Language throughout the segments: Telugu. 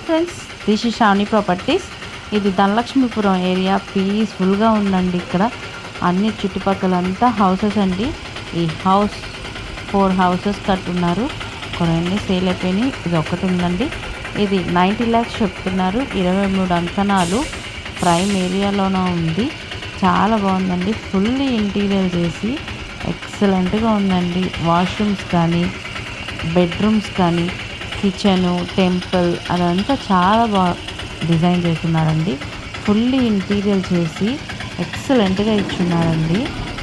Friends, this is Sravani properties. ఇది ధనలక్ష్మీపురం ఏరియా. పీస్ఫుల్గా ఉందండి. ఇక్కడ అన్ని చుట్టుపక్కలంతా హౌసెస్ అండి. ఈ హౌస్ 4 హౌసెస్ కట్టున్నారు. కొన్ని సేల్ అయిపోయినాయి. ఇది ఒకటి ఉందండి. ఇది 90 lakhs చెప్తున్నారు. 23 అంకణాలు ప్రైమ్ ఏరియాలోనే ఉంది. చాలా బాగుందండి. ఫుల్లీ ఇంటీరియర్ చేసి ఎక్సలెంట్గా ఉందండి. వాష్రూమ్స్ కానీ, బెడ్రూమ్స్ కానీ, కిచెను, టెంపుల్ అదంతా చాలా బాగా డిజైన్ చేస్తున్నారండి. ఫుల్లీ ఇంటీరియర్ చేసి ఎక్సలెంట్గా ఇచ్చున్నారండి.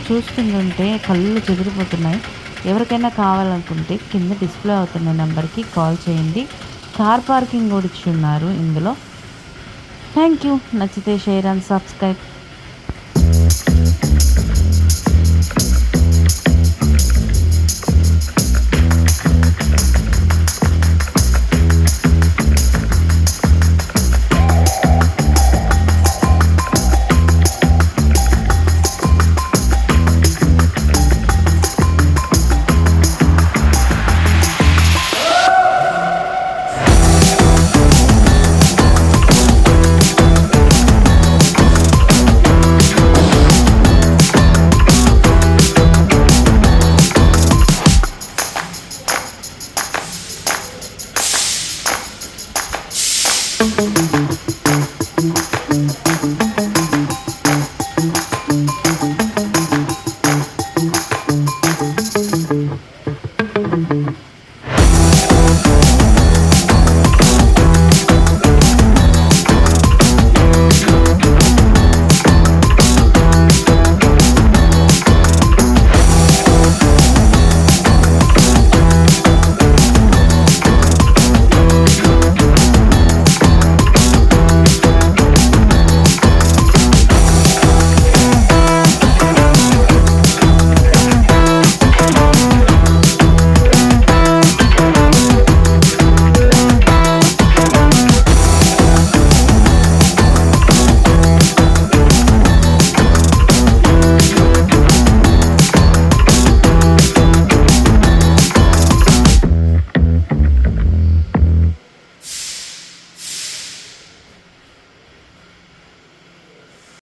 చూస్తుంటే కళ్ళు చెదిరిపోతున్నాయి. ఎవరికైనా కావాలనుకుంటే కింద డిస్ప్లే అవుతున్న నెంబర్కి కాల్ చేయండి. కార్ పార్కింగ్ కూడా ఇచ్చున్నారు ఇందులో. Thank you. నచ్చితే షేర్ అండ్ సబ్స్క్రైబ్.